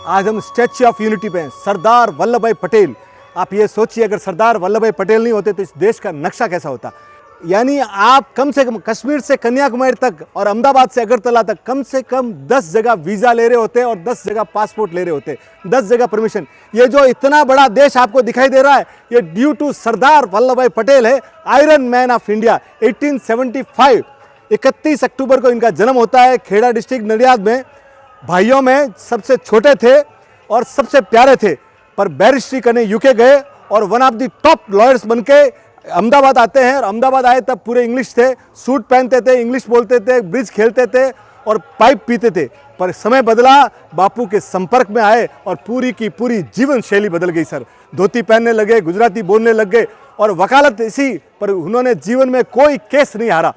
आज हम statue of unity पे हैं, सरदार वल्लभ भाई पटेल। आप ये सोचिए, अगर सरदार वल्लभ भाई पटेल नहीं होते तो इस देश का नक्शा कैसा होता। यानी आप कम से कम कश्मीर से कन्याकुमारी तक और अहमदाबाद से अगरतला तक कम से कम 10 जगह वीज़ा ले रहे होते और 10 जगह पासपोर्ट ले रहे होते, 10 जगह परमिशन। ये जो इतना बड़ा देश आपको दिखाई दे रहा है, ये ड्यू टू सरदार वल्लभ भाई पटेल है, आयरन मैन ऑफ इंडिया। 1875 31 अक्टूबर को इनका जन्म होता है खेड़ा डिस्ट्रिक्ट नडियाद में। भाइयों में सबसे छोटे थे और सबसे प्यारे थे, पर बैरिस्ट्री करने यूके गए और one of the top lawyers बनके अहमदाबाद आते हैं। और अहमदाबाद आए तब पूरे इंग्लिश थे, सूट पहनते थे, इंग्लिश बोलते थे, ब्रिज खेलते थे और पाइप पीते थे। पर समय बदला, बापू के संपर्क में आए और पूरी की पूरी जीवन शैली बदल गई सर। धोती पहनने लगे, गुजराती बोलने लग गए और वकालत इसी पर उन्होंने जीवन में कोई केस नहीं हारा।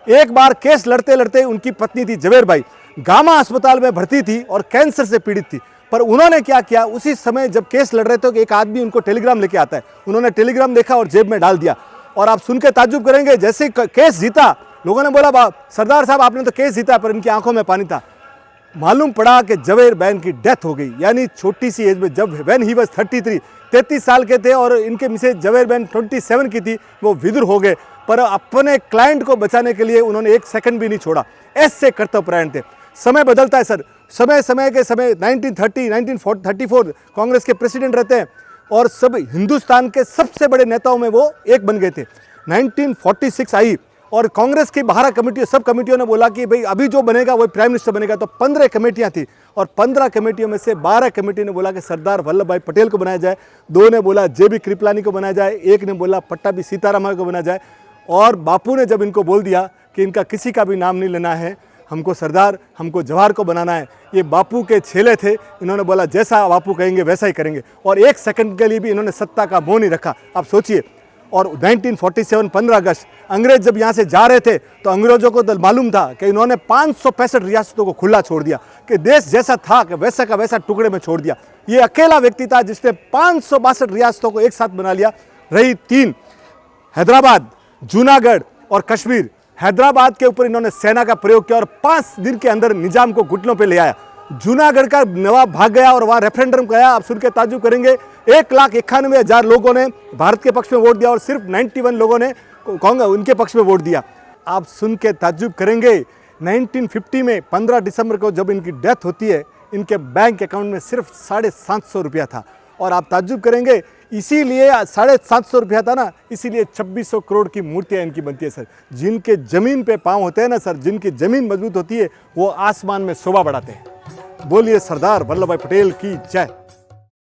एक बार केस लड़ते लड़ते उनकी पत्नी थी जवेर बाई, गामा अस्पताल में भर्ती थी और कैंसर से पीड़ित थी। पर उन्होंने क्या किया, उसी समय जब केस लड़ रहे थे कि एक आदमी उनको टेलीग्राम लेके आता है, उन्होंने टेलीग्राम देखा और जेब में डाल दिया। और आप सुन के ताज्जुब करेंगे, जैसे केस जीता, लोगों ने बोला सरदार साहब आपने तो केस जीता, पर इनकी आंखों में पानी था। मालूम पड़ा कि जवेर बहन की डेथ हो गई, यानी छोटी सी एज में, जब व्हेन ही वाज 33 साल के थे और इनके मिसेज जवेर बहन 27 की थी, वो विधुर हो गए। पर अपने क्लाइंट को बचाने के लिए उन्होंने एक सेकंड भी नहीं छोड़ा, ऐसे कर्तव्यपरायण थे। समय बदलता है सर, समय के समय 1930 1934 कांग्रेस के प्रेसिडेंट रहते हैं और सब हिंदुस्तान के सबसे बड़े नेताओं में वो एक बन गए थे। 1946 आई और कांग्रेस की 12 कमेटियों, सब कमेटियों ने बोला कि भाई अभी जो बनेगा वही प्राइम मिनिस्टर बनेगा। तो 15 कमेटियां थी और 15 कमेटियों में से 12 कमेटी ने बोला कि सरदार वल्लभ भाई पटेल को बनाया जाए, 2 ने बोला JB कृपलानी को बनाया जाए, 1 ने बोला पट्टाभी सीतारामन को बनाया जाए। और बापू ने जब इनको बोल दिया कि इनका किसी का भी नाम नहीं लेना है, हमको सरदार, हमको जवाहर को बनाना है, ये बापू के छेले थे। इन्होंने बोला जैसा बापू कहेंगे वैसा ही करेंगे और एक सेकंड के लिए भी इन्होंने सत्ता का मोह नहीं रखा। आप सोचिए। और 1947 15 अगस्त अंग्रेज जब यहाँ से जा रहे थे तो अंग्रेजों को तो मालूम था कि इन्होंने 565 रियासतों को खुला छोड़ दिया, कि देश जैसा था कि वैसा का वैसा टुकड़े में छोड़ दिया। ये अकेला व्यक्ति था जिसने 562 रियासतों को एक साथ बना लिया। रही 3, हैदराबाद, जूनागढ़ और कश्मीर। हैदराबाद के ऊपर इन्होंने सेना का प्रयोग किया और 5 दिन के अंदर निजाम को घुटनों पे ले आया। जूनागढ़ का नवाब भाग गया और वहाँ रेफरेंडम गया। आप सुन के ताज्जुब करेंगे, 1,91,000 लोगों ने भारत के पक्ष में वोट दिया और सिर्फ 91 लोगों ने उनके पक्ष में वोट दिया। आप सुन के ताज्जुब करेंगे, 1950 में 15 दिसंबर को जब इनकी डेथ होती है, इनके बैंक अकाउंट में सिर्फ 750 रुपया था। और आप ताज्जुब करेंगे, इसीलिए 750 रुपया था ना, इसीलिए 2600 करोड़ की मूर्तियाँ इनकी बनती है सर। जिनके ज़मीन पे पाँव होते हैं ना सर, जिनकी ज़मीन मजबूत होती है, वो आसमान में शोभा बढ़ाते हैं। बोलिए सरदार वल्लभ भाई पटेल की जय।